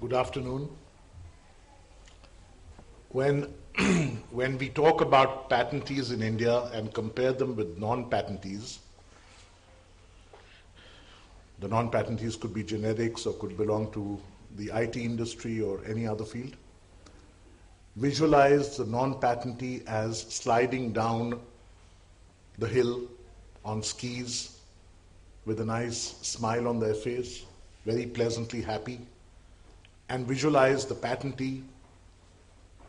Good afternoon. When we talk about patentees in India and compare them with non-patentees, the non-patentees could be generics or could belong to the IT industry or any other field. Visualize the non-patentee as sliding down the hill on skis with a nice smile on their face, very pleasantly happy, and visualize the patentee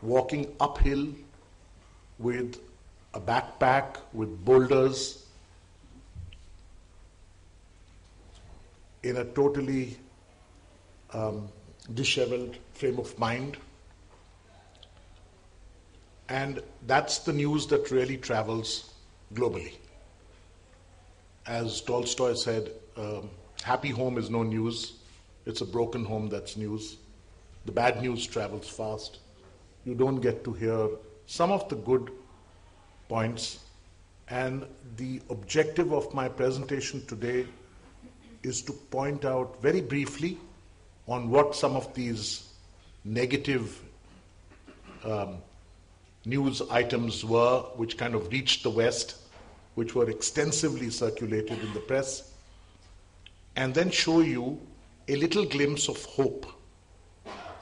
walking uphill with a backpack with boulders in a totally disheveled frame of mind. And that's the news that really travels globally. As Tolstoy said, happy home is no news. It's a broken home that's news. The bad news travels fast. You don't get to hear some of the good points. And the objective of my presentation today is to point out very briefly on what some of these negative news items were, which kind of reached the West, which were extensively circulated in the press, and then show you a little glimpse of hope.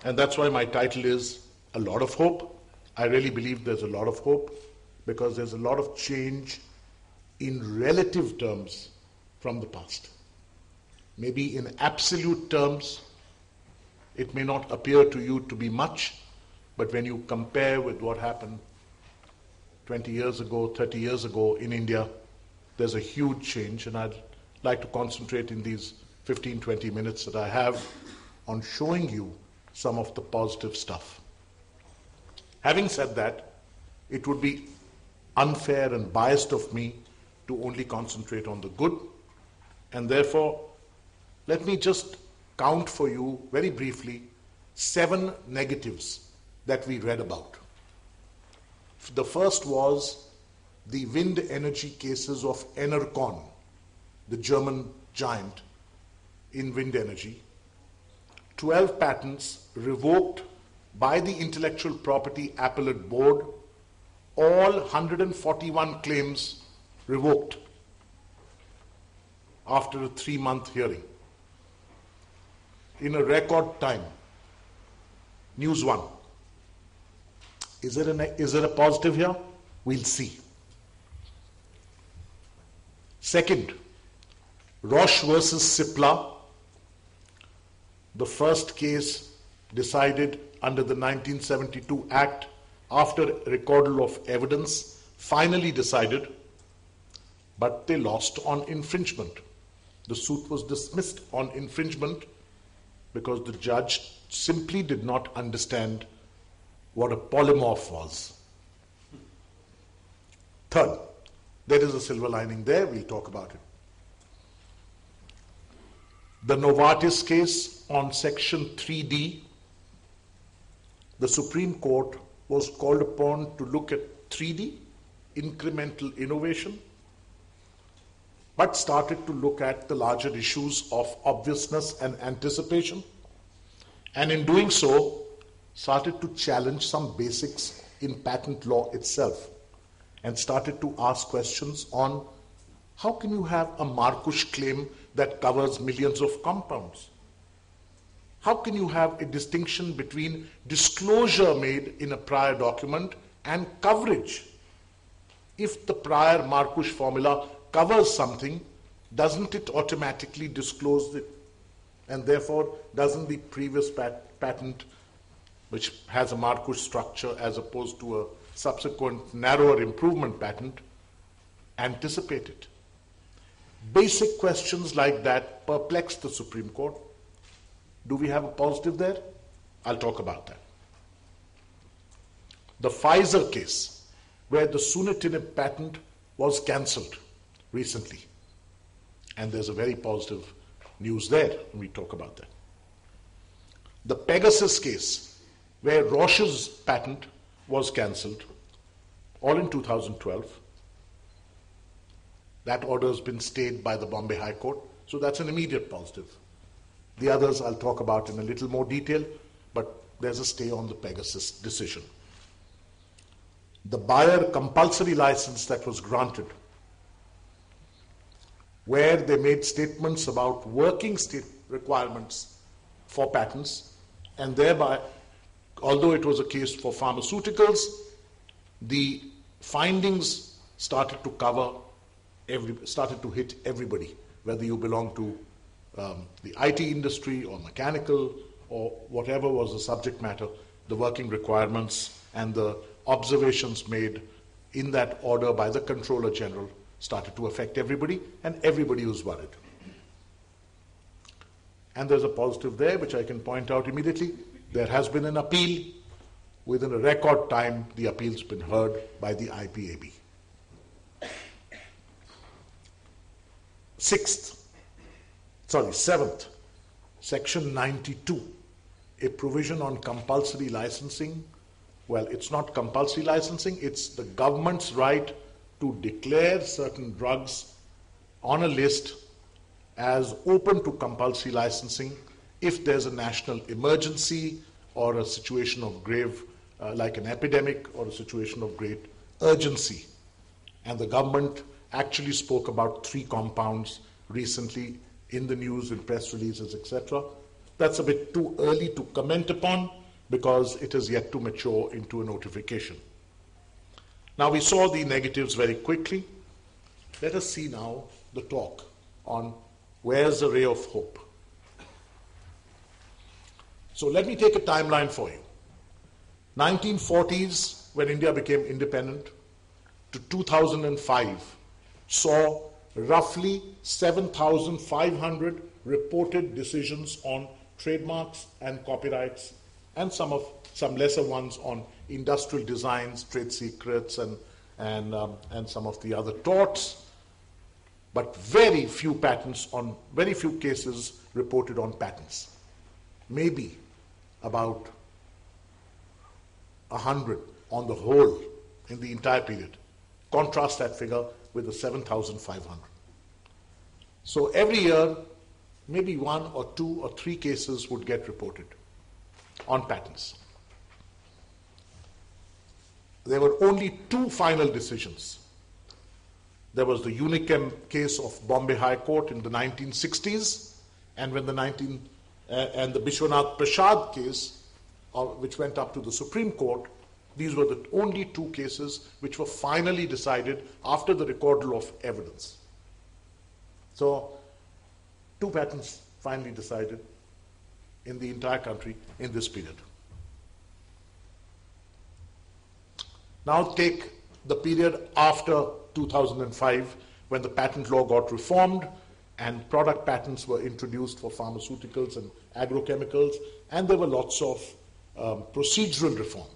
And that's why my title is A Lot of Hope. I really believe there's a lot of hope because there's a lot of change in relative terms from the past. Maybe in absolute terms, it may not appear to you to be much, but when you compare with what happened 20 years ago, 30 years ago in India, there's a huge change, and I'd like to concentrate in these 15, 20 minutes that I have on showing you some of the positive stuff. Having said that, it would be unfair and biased of me to only concentrate on the good, and therefore, let me just count for you very briefly 7 negatives that we read about. The first was the wind energy cases of Enercon, the German giant in wind energy. 12 patents revoked by the Intellectual Property Appellate Board, all 141 claims revoked after a 3-month hearing in a record time. News 1. Is there a positive here? We'll see. Second, Roche versus Cipla, the first case decided under the 1972 Act after recordal of evidence, finally decided, but they lost on infringement. The suit was dismissed on infringement because the judge simply did not understand what a polymorph was. Third, there is a silver lining there, we'll talk about it. The Novartis case on Section 3D, the Supreme Court was called upon to look at 3D, incremental innovation, but started to look at the larger issues of obviousness and anticipation, and in doing so, started to challenge some basics in patent law itself and started to ask questions on how can you have a Marcus claim that covers millions of compounds? How can you have a distinction between disclosure made in a prior document and coverage? If the prior Marcus formula covers something, doesn't it automatically disclose it? And therefore, doesn't the previous patent, which has a Marcus structure as opposed to a subsequent narrower improvement patent, anticipate it? Basic questions like that perplex the Supreme Court. Do we have a positive there? I'll talk about that. The Pfizer case, where the sunitinib patent was cancelled recently. And there's a very positive news there, and we talk about that. The Pegasus case, where Roche's patent was cancelled, all in 2012. That order has been stayed by the Bombay High Court, so that's an immediate positive. The others I'll talk about in a little more detail, but there's a stay on the Pegasus decision. The Bayer compulsory license that was granted, where they made statements about working state requirements for patents, and thereby, although it was a case for pharmaceuticals, the findings started to hit everybody, whether you belong to the IT industry or mechanical or whatever was the subject matter. The working requirements and the observations made in that order by the Controller General started to affect everybody, and everybody was worried. And there's a positive there, which I can point out immediately. There has been an appeal. Within a record time, the appeal's been heard by the IPAB. Seventh, Section 92, a provision on compulsory licensing. Well, it's not compulsory licensing, it's the government's right to declare certain drugs on a list as open to compulsory licensing if there's a national emergency or a situation of grave, like an epidemic, or a situation of great urgency. And the government actually spoke about 3 compounds recently in the news, in press releases, etc. That's a bit too early to comment upon because it is yet to mature into a notification. Now, we saw the negatives very quickly. Let us see now the talk on where's the ray of hope. So let me take a timeline for you. 1940s, when India became independent, to 2005, saw roughly 7,500 reported decisions on trademarks and copyrights, and some lesser ones on industrial designs, trade secrets, and some of the other torts, but very few cases reported on patents. Maybe about 100 on the whole in the entire period. Contrast that figure with the 7,500. So every year, maybe 1 or 2 or 3 cases would get reported on patents. There were only 2 final decisions. There was the Unichem case of Bombay High Court in the 1960s, and when and the Bishwanath Prasad case, which went up to the Supreme Court. These were the only 2 cases which were finally decided after the recordal of evidence. So, 2 patents finally decided in the entire country in this period. Now take the period after 2005, when the patent law got reformed and product patents were introduced for pharmaceuticals and agrochemicals, and there were lots of procedural reform.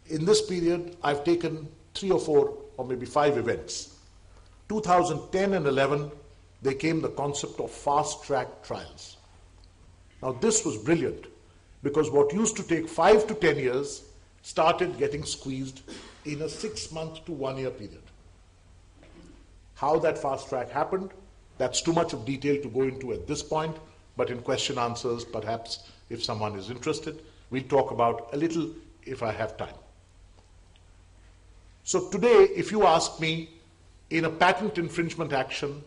In this period, I've taken 3 or 4 or maybe 5 events. 2010 and 11, there came the concept of fast-track trials. Now this was brilliant, because what used to take 5 to 10 years started getting squeezed in a 6-month to 1-year period. How that fast track happened, that's too much of detail to go into at this point, but in question answers, perhaps if someone is interested, we'll talk about a little if I have time. So today, if you ask me, in a patent infringement action,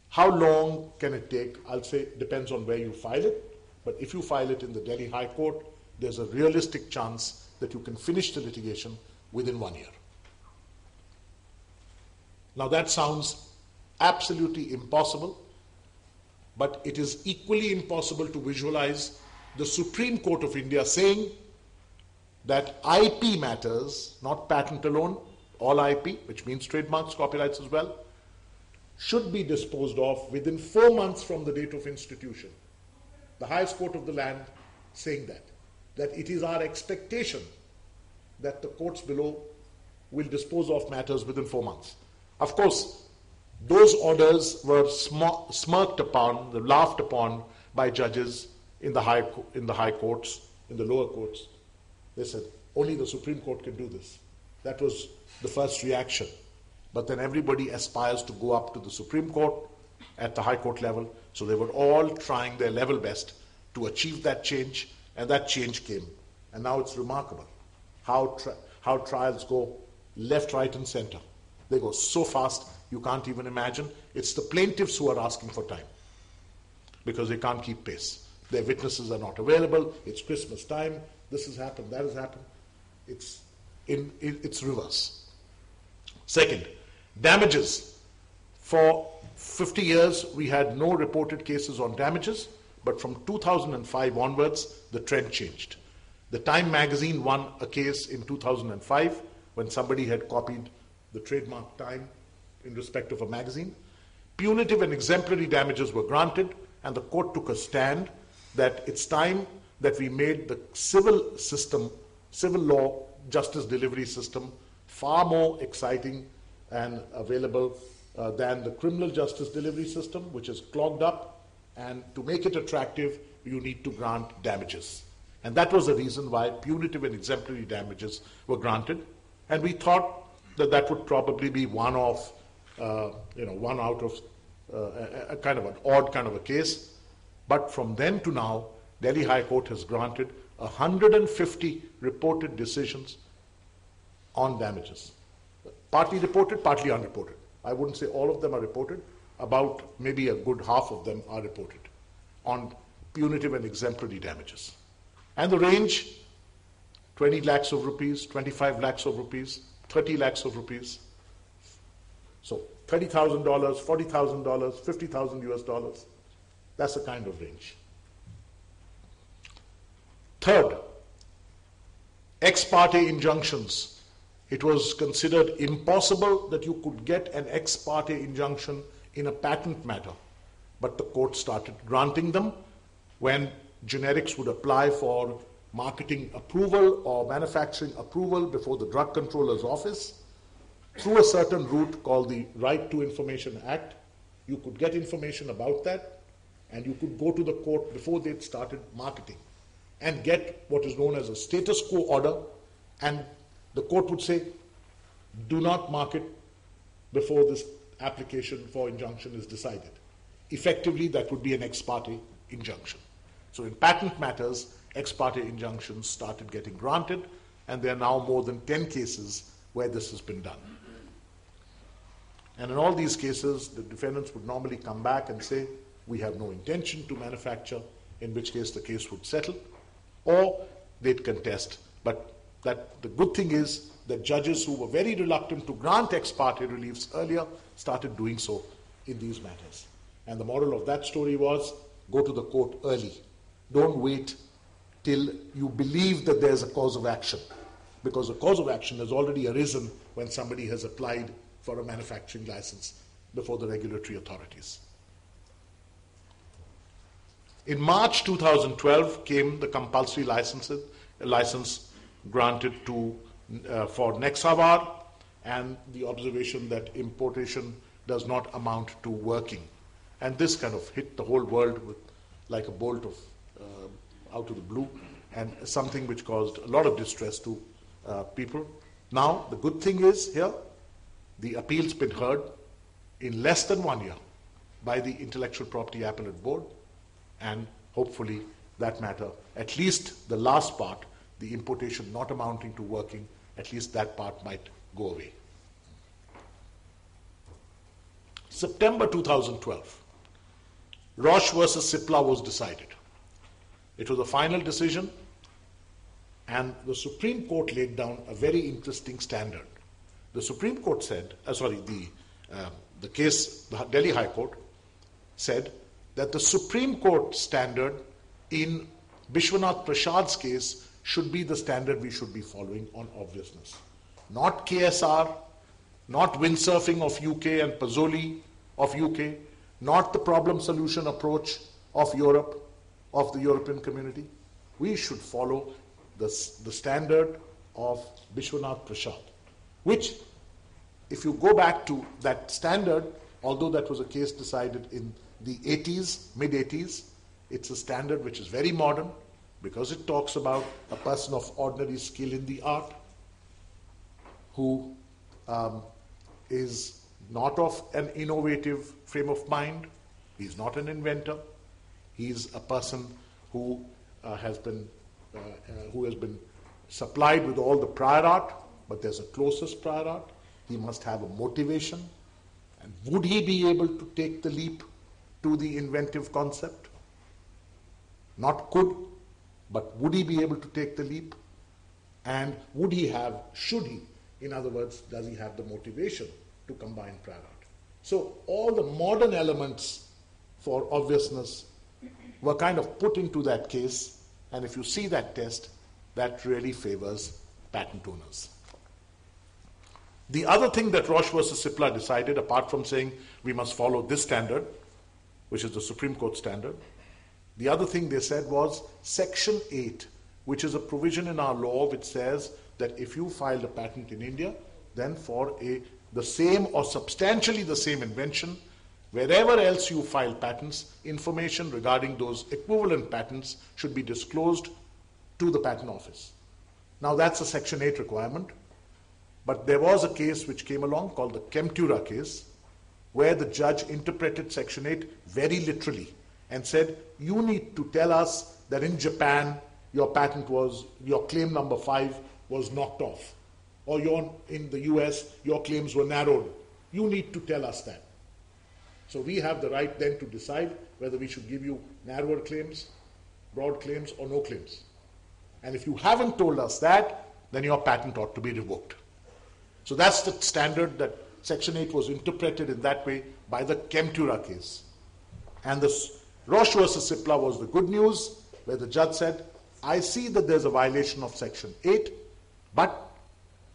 how long can it take? I'll say it depends on where you file it, but if you file it in the Delhi High Court, there's a realistic chance that you can finish the litigation within 1 year. Now that sounds absolutely impossible, but it is equally impossible to visualize the Supreme Court of India saying that IP matters, not patent alone, all IP, which means trademarks, copyrights as well, should be disposed of within 4 months from the date of institution. The highest court of the land saying that it is our expectation that the courts below will dispose of matters within 4 months. Of course, those orders were smirked upon, laughed upon by judges in the high courts, in the lower courts. They said, only the Supreme Court can do this. That was the first reaction. But then everybody aspires to go up to the Supreme Court, at the High Court level. So they were all trying their level best to achieve that change, and that change came. And now it's remarkable how trials go left, right, and center. They go so fast, you can't even imagine. It's the plaintiffs who are asking for time because they can't keep pace. Their witnesses are not available. It's Christmas time. This has happened, that has happened. It's reverse. Second, damages. For 50 years, we had no reported cases on damages, but from 2005 onwards, the trend changed. The Time magazine won a case in 2005 when somebody had copied the trademark Time in respect of a magazine. Punitive and exemplary damages were granted, and the court took a stand that it's time that we made the civil system, civil law justice delivery system, far more exciting and available than the criminal justice delivery system, which is clogged up. And to make it attractive, you need to grant damages. And that was the reason why punitive and exemplary damages were granted. And we thought that that would probably be one out of a kind of an odd kind of a case. But from then to now, Delhi High Court has granted 150 reported decisions on damages. Partly reported, partly unreported. I wouldn't say all of them are reported. About maybe a good half of them are reported on punitive and exemplary damages. And the range, 20 lakhs of rupees, 25 lakhs of rupees, 30 lakhs of rupees. So $30,000, $40,000, 50,000 US dollars. That's the kind of range. Third, ex parte injunctions. It was considered impossible that you could get an ex parte injunction in a patent matter, but the court started granting them when generics would apply for marketing approval or manufacturing approval before the Drug Controller's Office. Through a certain route called the Right to Information Act, you could get information about that, and you could go to the court before they'd started marketing and get what is known as a status quo order, and the court would say, do not market before this application for injunction is decided. Effectively, that would be an ex parte injunction. So in patent matters, ex parte injunctions started getting granted, and there are now more than 10 cases where this has been done. And in all these cases, the defendants would normally come back and say, we have no intention to manufacture, in which case the case would settle, or they'd contest. But the good thing is that judges who were very reluctant to grant ex parte reliefs earlier started doing so in these matters. And the moral of that story was, go to the court early. Don't wait till you believe that there's a cause of action, because a cause of action has already arisen when somebody has applied for a manufacturing license before the regulatory authorities. In March 2012 came the compulsory license granted for Nexavar, and the observation that importation does not amount to working. And this kind of hit the whole world with like a bolt of out of the blue, and something which caused a lot of distress to people. Now, the good thing is here, the appeal's been heard in less than 1 year by the Intellectual Property Appellate Board, and hopefully that matter, at least the last part, the importation not amounting to working, at least that part might go away. September 2012, Roche versus Cipla was decided. It was a final decision, and the Supreme Court laid down a very interesting standard. The Supreme Court said, the case, the Delhi High Court said that the Supreme Court standard in Bishwanath Prasad's case should be the standard we should be following on obviousness. Not KSR, not windsurfing of UK and Pazzoli of UK, not the problem solution approach of Europe, of the European community. We should follow the standard of Bishwanath Prasad, which, if you go back to that standard, although that was a case decided in the 80s, mid-80s, it's a standard which is very modern because it talks about a person of ordinary skill in the art who is not of an innovative frame of mind. He's not an inventor. He's a person who has been supplied with all the prior art, but there's a closest prior art. He must have a motivation. And would he be able to take the leap to the inventive concept? Not could, but would he be able to take the leap? And would he have, should he? In other words, does he have the motivation to combine prior art? So all the modern elements for obviousness were kind of put into that case, and if you see that test, that really favors patent owners. The other thing that Roche versus Cipla decided, apart from saying we must follow this standard, which is the Supreme Court standard, the other thing they said was Section 8, which is a provision in our law which says that if you filed a patent in India, then for the same or substantially the same invention, wherever else you file patents, information regarding those equivalent patents should be disclosed to the Patent Office. Now that's a Section 8 requirement, but there was a case which came along called the Chemtura case, where the judge interpreted Section 8 very literally and said, you need to tell us that in Japan your claim number 5 was knocked off, or in the US your claims were narrowed. You need to tell us that. So we have the right then to decide whether we should give you narrower claims, broad claims, or no claims. And if you haven't told us that, then your patent ought to be revoked. So that's the standard that Section 8 was interpreted in that way by the Chemtura case. And the Roche versus Cipla was the good news, where the judge said, I see that there's a violation of Section 8, but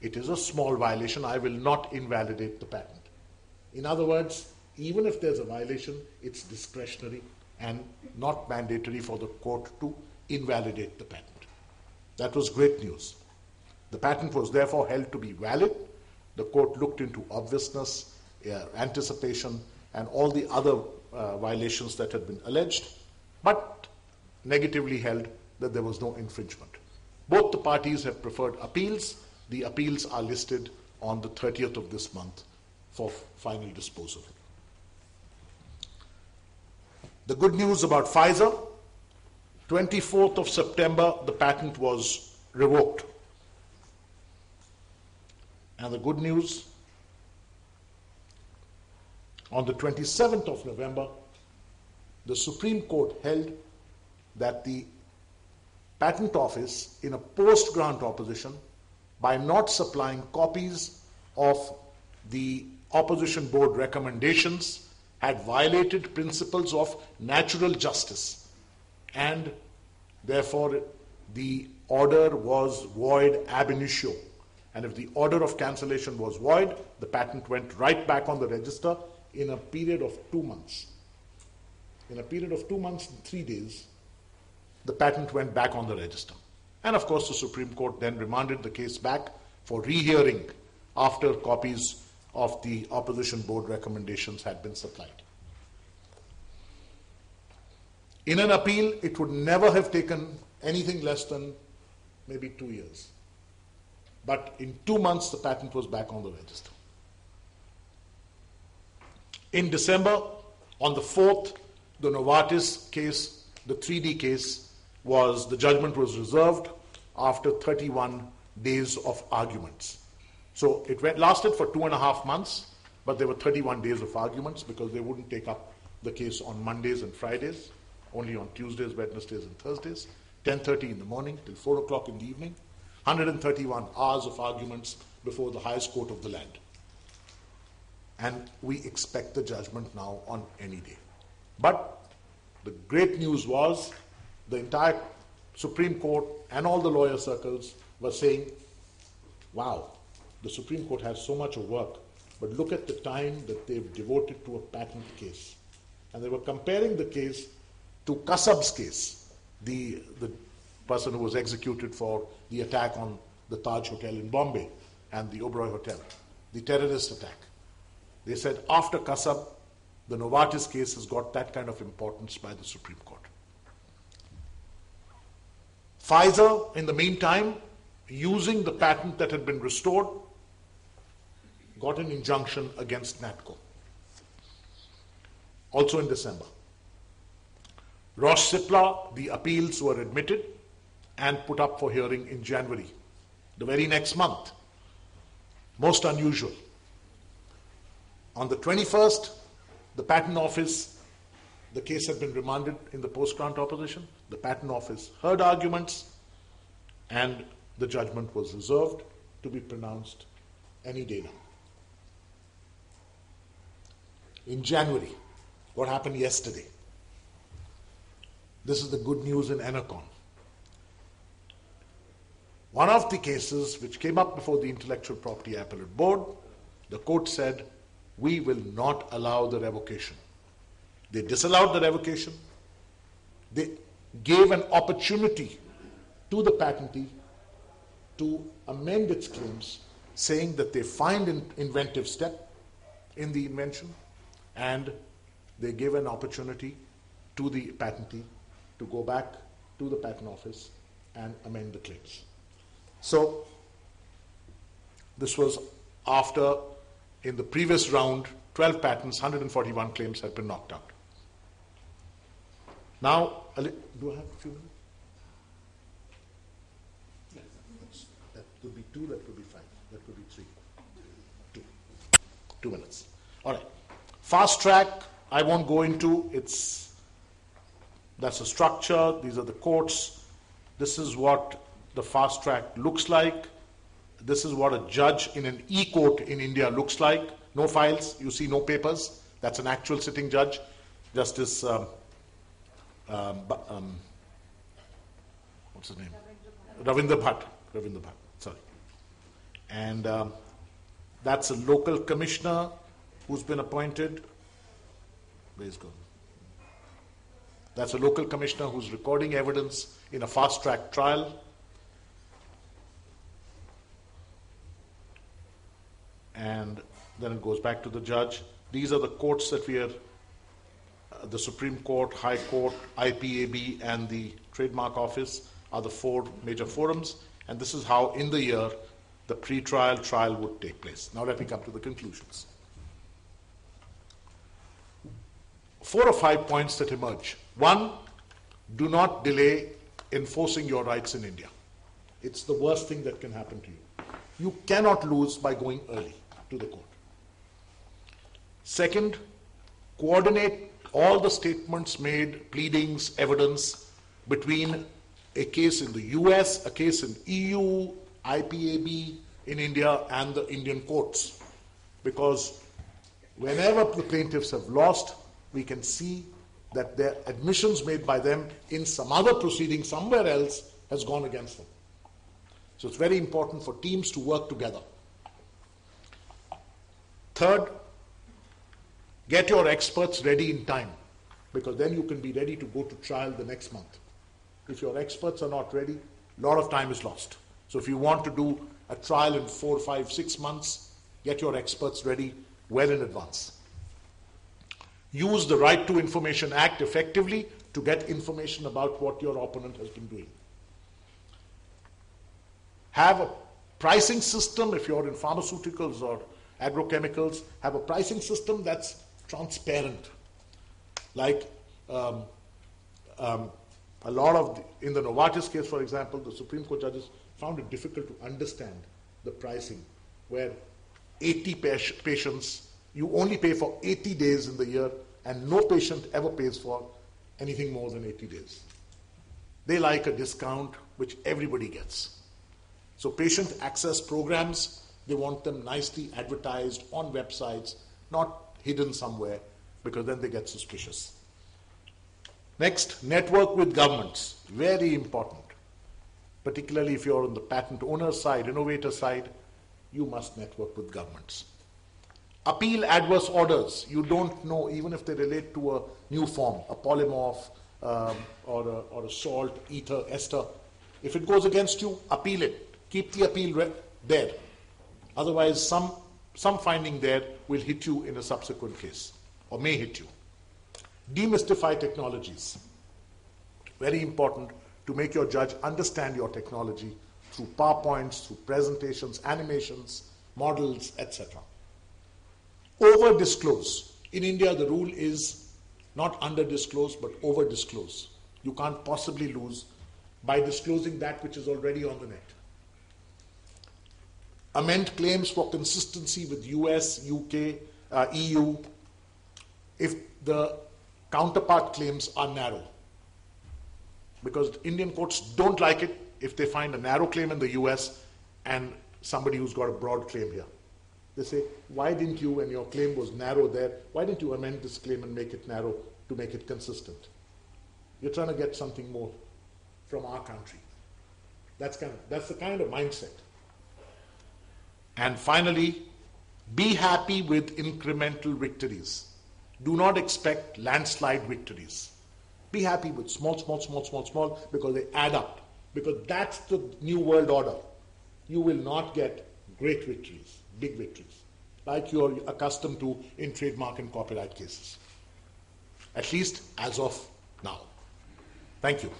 it is a small violation. I will not invalidate the patent. In other words, even if there's a violation, it's discretionary and not mandatory for the court to invalidate the patent. That was great news. The patent was therefore held to be valid. The court looked into obviousness, anticipation, and all the other violations that had been alleged, but negatively held that there was no infringement. Both the parties have preferred appeals. The appeals are listed on the 30th of this month for final disposal. The good news about Pfizer, 24th of September, the patent was revoked. And the good news, on the 27th of November, the Supreme Court held that the Patent Office, in a post-grant opposition, by not supplying copies of the opposition board recommendations, had violated principles of natural justice, and therefore the order was void ab initio. And if the order of cancellation was void, the patent went right back on the register in a period of 2 months. In a period of 2 months and 3 days, the patent went back on the register. And of course, the Supreme Court then remanded the case back for rehearing after copies of the opposition board recommendations had been supplied. In an appeal, it would never have taken anything less than maybe 2 years. But in 2 months, the patent was back on the register. In December, on the 4th, the Novartis case, the 3D case, the judgment was reserved after 31 days of arguments. So it lasted for 2.5 months, but there were 31 days of arguments because they wouldn't take up the case on Mondays and Fridays, only on Tuesdays, Wednesdays, and Thursdays, 10:30 in the morning till 4 o'clock in the evening, 131 hours of arguments before the highest court of the land. And we expect the judgment now on any day. But the great news was the entire Supreme Court and all the lawyer circles were saying, wow, the Supreme Court has so much work, but look at the time that they've devoted to a patent case. And they were comparing the case to Kasab's case, the person who was executed for the attack on the Taj Hotel in Bombay and the Oberoi Hotel, the terrorist attack. They said after Kasab, the Novartis case has got that kind of importance by the Supreme Court. Pfizer, in the meantime, using the patent that had been restored, got an injunction against NATCO. Also in December. Rosh Cipla, the appeals were admitted and put up for hearing in January, the very next month. Most unusual. On the 21st, the Patent Office, the case had been remanded in the post-grant opposition. The Patent Office heard arguments and the judgment was reserved to be pronounced any day now. In January, what happened yesterday? This is the good news in Enercon. One of the cases which came up before the Intellectual Property Appellate Board, the court said, we will not allow the revocation. They disallowed the revocation. They gave an opportunity to the patentee to amend its claims, saying that they find an inventive step in the invention, and they gave an opportunity to the patentee to go back to the Patent Office and amend the claims. So this was after, in the previous round, 12 patents, 141 claims had been knocked out. Now, do I have a few minutes? Yes. That could be 2, that could be 5, that could be 3. 2 minutes. All right. Fast track, I won't go into. That's a structure. These are the courts. This is what the fast track looks like. This is what a judge in an e-court in India looks like. No files, you see no papers. That's an actual sitting judge. Justice, what's his name? Ravindra Bhatt, sorry. And that's a local commissioner who's been appointed. Where is going? That's a local commissioner who's recording evidence in a fast-track trial. And then it goes back to the judge. These are the courts that we are, the Supreme Court, High Court, IPAB, and the Trademark Office are the 4 major forums. And this is how, in the year, the pre-trial trial would take place. Now let me come to the conclusions. 4 or 5 points that emerge. 1, do not delay enforcing your rights in India. It's the worst thing that can happen to you. You cannot lose by going early to the court. Second, coordinate all the statements made, pleadings, evidence between a case in the US, a case in EU, IPAB in India, and the Indian courts. Because whenever the plaintiffs have lost, we can see that their admissions made by them in some other proceeding somewhere else has gone against them. So it's very important for teams to work together. Third, get your experts ready in time, because then you can be ready to go to trial the next month. If your experts are not ready, a lot of time is lost. So if you want to do a trial in 4, 5, 6 months, get your experts ready well in advance. Use the Right to Information Act effectively to get information about what your opponent has been doing. Have a pricing system, if you're in pharmaceuticals or agrochemicals, have a pricing system that's transparent. Like a lot of, in the Novartis case, for example, the Supreme Court judges found it difficult to understand the pricing, where 80 patients, you only pay for 80 days in the year, and no patient ever pays for anything more than 80 days. They like a discount which everybody gets. So patient access programs, they want them nicely advertised on websites, not hidden somewhere, because then they get suspicious. Next, network with governments. Very important. Particularly if you're on the patent owner side, innovator side, you must network with governments. Appeal adverse orders. You don't know, even if they relate to a new form, a polymorph or a salt, ether, ester. If it goes against you, appeal it. Keep the appeal there. Otherwise, some finding there will hit you in a subsequent case, or may hit you. Demystify technologies. Very important to make your judge understand your technology through PowerPoints, through presentations, animations, models, etc. Over disclose. In India, the rule is not under disclose, but over disclose. You can't possibly lose by disclosing that which is already on the net. Amend claims for consistency with US, UK, EU, if the counterpart claims are narrow. Because Indian courts don't like it if they find a narrow claim in the US and somebody who's got a broad claim here. They say, why didn't you, when your claim was narrow there, why didn't you amend this claim and make it narrow to make it consistent? You're trying to get something more from our country. That's the kind of mindset. And finally, be happy with incremental victories. Do not expect landslide victories. Be happy with small, because they add up. Because that's the new world order. You will not get great victories, big victories, like you're accustomed to in trademark and copyright cases. At least as of now. Thank you.